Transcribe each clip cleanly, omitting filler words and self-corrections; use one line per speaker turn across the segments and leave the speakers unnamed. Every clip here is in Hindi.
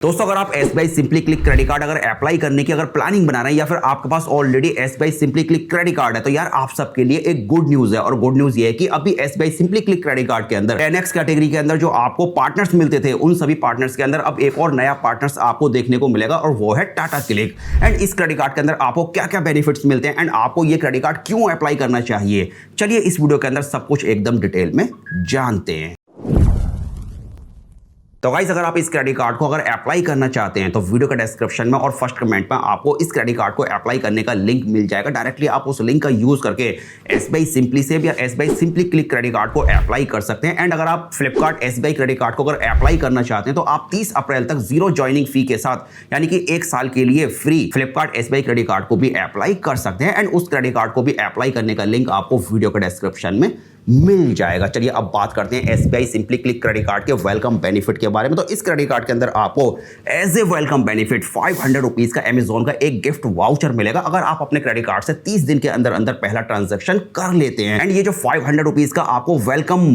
दोस्तों अगर आप SBI simply click credit card अगर अप्लाई करने की अगर प्लानिंग बना रहे हैं या फिर आपके पास already SBI simply click credit card है तो यार आप सबके लिए एक गुड न्यूज है। और गुड न्यूज ये है कि अभी SBI simply click credit card के अंदर 10x कैटेगरी के अंदर जो आपको पार्टनर्स मिलते थे उन सभी पार्टनर्स के अंदर अब एक और नया पार्टनर्स आपको देखने को मिलेगा और वो है टाटा क्लिक। एंड इस क्रेडिट कार्ड के अंदर आपको क्या क्या बेनिफिट्स मिलते हैं एंड आपको ये क्रेडिट कार्ड क्यों अप्लाई करना चाहिए, चलिए इस वीडियो के अंदर सब कुछ एकदम डिटेल में जानते हैं। तो गाइस अगर आप इस क्रेडिट कार्ड को अगर अप्लाई करना चाहते हैं तो वीडियो का डिस्क्रिप्शन में और फर्स्ट कमेंट में आपको इस क्रेडिट कार्ड को अप्लाई करने का लिंक मिल जाएगा। डायरेक्टली आप उस लिंक का यूज करके SBI सिंपली सेव या SBI simply click credit card को अप्लाई कर सकते हैं। एंड अगर आप फ्लिपकार्ट SBI क्रेडिट कार्ड को अगर अप्लाई करना चाहते हैं तो आप 30 अप्रैल तक 0 ज्वाइनिंग फी के साथ यानी कि 1 साल के लिए free Flipkart SBI credit card को भी अप्लाई कर सकते हैं। एंड उस क्रेडिट कार्ड को भी अप्लाई करने का लिंक आपको वीडियो के डिस्क्रिप्शन में मिल जाएगा। चलिए अब बात करते हैं SBI simply click credit card के वेलकम बेनिफिट के बारे में। तो इस क्रेडिट कार्ड के अंदर आपको as a welcome benefit 500 rupees का Amazon का एक गिफ्ट वाउचर मिलेगा अगर आप अपने क्रेडिट कार्ड से 30 दिन के अंदर अंदर पहला ट्रांजैक्शन कर लेते हैं। एंड ये जो 500 रुपीज का आपको वेलकम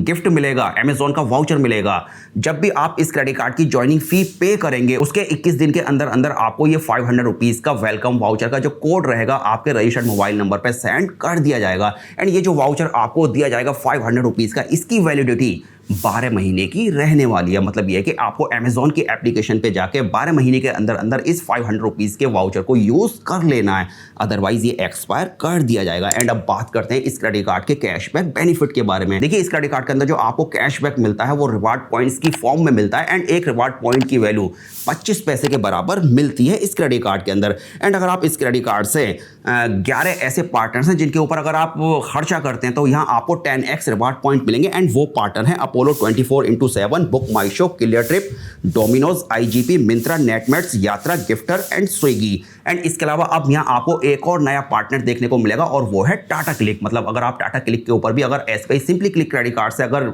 गिफ्ट मिलेगा, Amazon का वाउचर मिलेगा, जब भी आप इस क्रेडिट कार्ड की ज्वाइनिंग फी पे करेंगे उसके 21 दिन के अंदर अंदर आपको ये 500 रुपीज का वेलकम वाउचर का जो कोड रहेगा आपके रजिस्टर्ड मोबाइल नंबर पर सेंड कर दिया जाएगा। एंड ये जो वाउचर आपको दिया जाएगा 500 रुपीज का, इसकी वैलिडिटी 12 महीने की रहने वाली है। मतलब यह है कि आपको Amazon की एप्लीकेशन पे जाके 12 महीने के अंदर अंदर इस 500 रुपीज के वाउचर को यूज कर लेना है, अदरवाइज ये एक्सपायर कर दिया जाएगा। एंड अब बात करते हैं इस क्रेडिट कार्ड के कैशबैक बेनिफिट के बारे में। देखिए इस क्रेडिट कार्ड के अंदर जो आपको कैशबैक मिलता है वो रिवार्ड पॉइंट्स की फॉर्म में मिलता है। एंड एक रिवार्ड पॉइंट की वैल्यू 25 पैसे के बराबर मिलती है इस क्रेडिट कार्ड के अंदर। एंड अगर आप इस क्रेडिट कार्ड से 11 ऐसे पार्टनर्स हैं जिनके ऊपर अगर आप खर्चा करते हैं तो यहाँ आपको 10x रिवार्ड पॉइंट मिलेंगे। एंड वो पार्टनर है Apollo 24x7, BookMyShow, Cleartrip, Domino's, IGP, Myntra, Netmeds, Yatra, gifter and Swiggy. And इसके अलावा अब यहाँ आपको एक और नया पार्टनर देखने को मिलेगा और वो है टाटा क्लिक। मतलब अगर आप टाटा क्लिक के ऊपर भी अगर SBI simply click credit card से अगर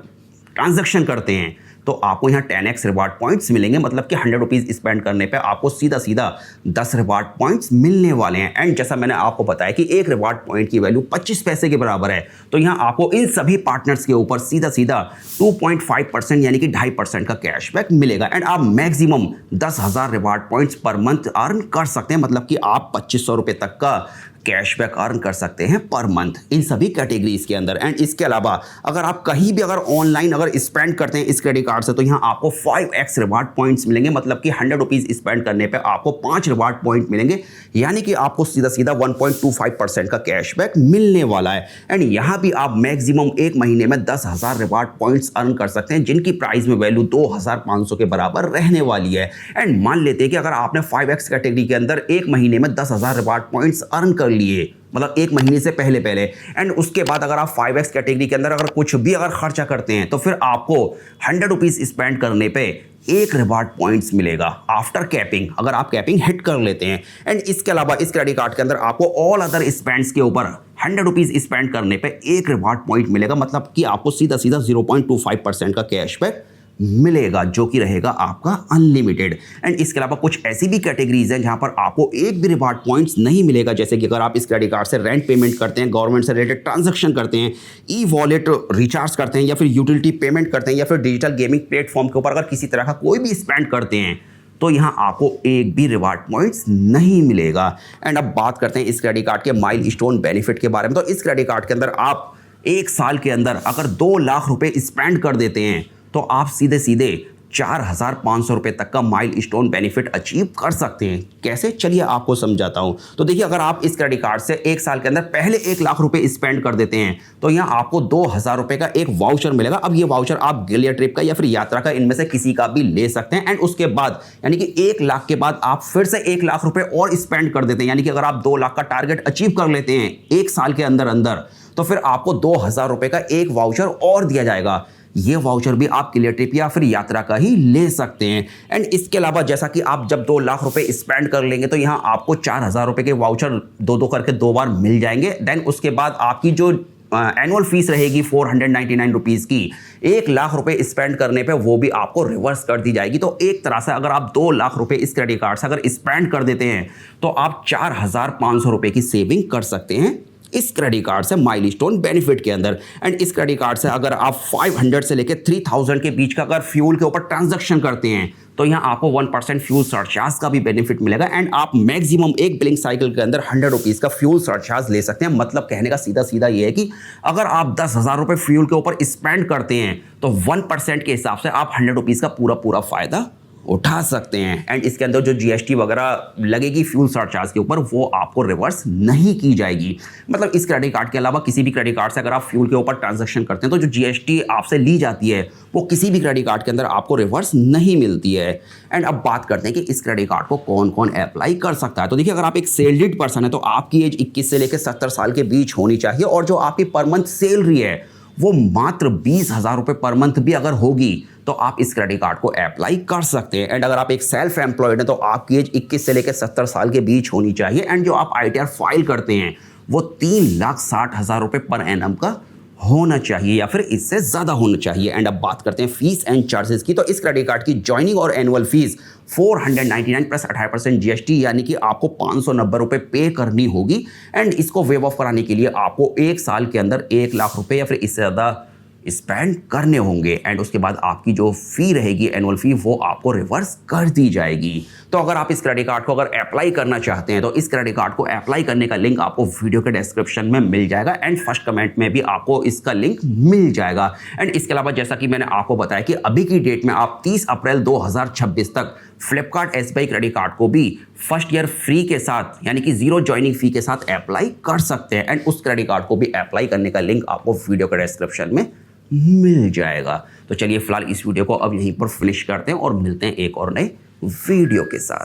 ट्रांजैक्शन करते हैं तो आपको यहाँ 10x रिवार्ड पॉइंट्स मिलेंगे। मतलब कि 100 रुपीज स्पेंड करने पे आपको सीधा सीधा 10 रिवार्ड पॉइंट्स मिलने वाले हैं। एंड जैसा मैंने आपको बताया कि एक रिवार्ड पॉइंट की वैल्यू 25 पैसे के बराबर है, तो यहाँ आपको इन सभी पार्टनर्स के ऊपर सीधा सीधा 2.5% यानी कि 2.5% का कैशबैक मिलेगा। एंड आप maximum 10,000 reward points per month earn कर सकते हैं। मतलब कि आप 2500 रुपये तक का कैशबैक अर्न कर सकते हैं पर मंथ इन सभी कैटेगरीज के अंदर। एंड इसके अलावा अगर आप कहीं भी अगर ऑनलाइन अगर स्पेंड करते हैं इस क्रेडिट कार्ड से तो यहाँ आपको 5x रिवार्ड पॉइंट्स मिलेंगे। मतलब कि 100 रुपीज स्पेंड करने पे आपको 5 रिवार्ड पॉइंट मिलेंगे, यानी कि आपको सीधा सीधा 1.25% का कैशबैक मिलने वाला है। एंड यहाँ भी आप मैक्सिमम एक महीने में 10,000 रिवार्ड पॉइंट्स अर्न कर सकते हैं जिनकी प्राइस में वैल्यू 2,500 के बराबर रहने वाली है। एंड मान लेते हैं कि अगर आपने 5x कैटेगरी के अंदर एक महीने में 10,000 रिवार्ड पॉइंट्स अर्न कर लिए, मतलब एक महीने से पहले एंड उसके बाद अगर आप 5x कैटेगरी के अंदर अगर कुछ भी अगर खर्चा करते हैं तो फिर आपको 100 रुपीज स्पेंड करने पे एक रिवार्ड पॉइंट्स मिलेगा आफ्टर कैपिंग, अगर आप कैपिंग हिट कर लेते हैं। एंड इसके अलावा इस क्रेडिट कार्ड के अंदर आपको ऑल अदर स्पेंड्स के ऊपर 100 रुपीज स्पेंड करने पे एक रिवार्ड पॉइंट मिलेगा। मतलब कि आपको सीधा सीधा 0.25% का कैशबैक मिलेगा जो कि रहेगा आपका अनलिमिटेड। एंड इसके अलावा कुछ ऐसी भी कैटेगरीज हैं जहां पर आपको एक भी रिवार्ड पॉइंट्स नहीं मिलेगा, जैसे कि अगर आप इस क्रेडिट कार्ड से रेंट पेमेंट करते हैं, गवर्नमेंट से रिलेटेड ट्रांजैक्शन करते हैं, ई-वॉलेट रिचार्ज करते हैं या फिर यूटिलिटी पेमेंट करते हैं या फिर डिजिटल गेमिंग प्लेटफॉर्म के ऊपर अगर किसी तरह का कोई भी स्पेंड करते हैं तो यहाँ आपको एक भी रिवार्ड पॉइंट्स नहीं मिलेगा। एंड अब बात करते हैं इस क्रेडिट कार्ड के माइलस्टोन बेनिफिट के बारे में। तो इस क्रेडिट कार्ड के अंदर आप 1 साल के अंदर अगर 2 लाख रुपए स्पेंड कर देते हैं तो आप सीधे सीधे 4,500 रुपये तक का माइलस्टोन बेनिफिट अचीव कर सकते हैं। कैसे, चलिए आपको समझाता हूं। तो देखिए अगर आप इस क्रेडिट कार्ड से 1 साल के अंदर पहले 1 लाख रुपए स्पेंड कर देते हैं तो यहाँ आपको 2,000 रुपये का एक वाउचर मिलेगा। अब ये वाउचर आप गिलियर ट्रिप का या फिर यात्रा का इनमें से किसी का भी ले सकते हैं। एंड उसके बाद यानी कि 1 लाख के बाद आप फिर से 1 लाख रुपये और स्पेंड कर देते हैं, यानी कि अगर आप 2 लाख का टारगेट अचीव कर लेते हैं 1 साल के अंदर अंदर तो फिर आपको 2,000 रुपये का एक वाउचर और दिया जाएगा। ये वाउचर भी आप क्लियर ट्रिप या फिर यात्रा का ही ले सकते हैं। एंड इसके अलावा जैसा कि आप जब 2 लाख रुपए स्पेंड कर लेंगे तो यहाँ आपको 4,000 रुपए के वाउचर दो करके 2 बार मिल जाएंगे। देन उसके बाद आपकी जो एनुअल फीस रहेगी 499 रुपीज़ की, 1 लाख रुपए स्पेंड करने पे वो भी आपको रिवर्स कर दी जाएगी। तो एक तरह से अगर आप 2 लाख रुपए इस क्रेडिट कार्ड से अगर स्पेंड कर देते हैं तो आप 4,500 रुपए की सेविंग कर सकते हैं इस क्रेडिट कार्ड से माइलस्टोन बेनिफिट के अंदर। एंड इस क्रेडिट कार्ड से अगर आप 500 से लेकर 3000 के बीच का अगर फ्यूल के ऊपर ट्रांजैक्शन करते हैं तो यहाँ आपको 1% फ्यूल सरचार्ज का भी बेनिफिट मिलेगा एंड आप मैक्सिमम एक बिलिंग साइकिल के अंदर 100 रुपीज़ का फ्यूल सरचार्ज ले सकते हैं। मतलब कहने का सीधा सीधा ये है कि अगर आप 10,000 रुपये फ्यूल के ऊपर स्पेंड करते हैं तो 1% के हिसाब से आप 100 रुपीज़ का पूरा फ़ायदा उठा सकते हैं। एंड इसके अंदर जो जीएसटी वगैरह लगेगी फ्यूल सरचार्ज के ऊपर वो आपको रिवर्स नहीं की जाएगी। मतलब इस क्रेडिट कार्ड के अलावा किसी भी क्रेडिट कार्ड से अगर आप फ्यूल के ऊपर ट्रांजैक्शन करते हैं तो जो जीएसटी आपसे ली जाती है वो किसी भी क्रेडिट कार्ड के अंदर आपको रिवर्स नहीं मिलती है। एंड अब बात करते हैं कि इस क्रेडिट कार्ड को कौन कौन अप्लाई कर सकता है। तो देखिए, अगर आप एक सैलरीड पर्सन है तो आपकी एज 21 से लेकर 70 साल के बीच होनी चाहिए और जो आपकी पर मंथ सैलरी है वो मात्र 20,000 रुपये पर मंथ भी अगर होगी तो आप इस क्रेडिट कार्ड को अप्लाई कर सकते हैं। एंड अगर आप एक सेल्फ एम्प्लॉयड हैं तो आपकी एज 21 से लेकर 70 साल के बीच होनी चाहिए एंड जो आप ITR फाइल करते हैं वो 3,60,000 रुपये पर एनम का होना चाहिए या फिर इससे ज़्यादा होना चाहिए। एंड अब बात करते हैं फीस एंड चार्जेस की। तो इस क्रेडिट कार्ड की ज्वाइनिंग और एनुअल फीस 499 प्लस 18% GST यानी कि आपको 590 रुपये पे करनी होगी। एंड इसको वेव ऑफ कराने के लिए आपको 1 साल के अंदर 1 लाख रुपये या फिर इससे ज़्यादा स्पेंड करने होंगे। एंड उसके बाद आपकी जो फ़ी रहेगी एनुअल फ़ी वो आपको रिवर्स कर दी जाएगी। तो अगर आप इस क्रेडिट कार्ड को अगर अप्लाई करना चाहते हैं तो इस क्रेडिट कार्ड को अप्लाई करने का लिंक आपको वीडियो के डिस्क्रिप्शन में मिल जाएगा एंड फर्स्ट कमेंट में भी आपको इसका लिंक मिल जाएगा। एंड इसके अलावा जैसा कि मैंने आपको बताया कि अभी की डेट में आप 30 अप्रैल 2026 तक फ्लिपकार्ट SBI क्रेडिट कार्ड को भी फर्स्ट ईयर फ्री के साथ यानी कि 0 ज्वाइनिंग फी के साथ अप्लाई कर सकते हैं। एंड उस क्रेडिट कार्ड को भी अप्लाई करने का लिंक आपको वीडियो के डिस्क्रिप्शन में मिल जाएगा। तो चलिए फिलहाल इस वीडियो को अब यहीं पर फिनिश करते हैं और मिलते हैं एक और नए वीडियो के साथ।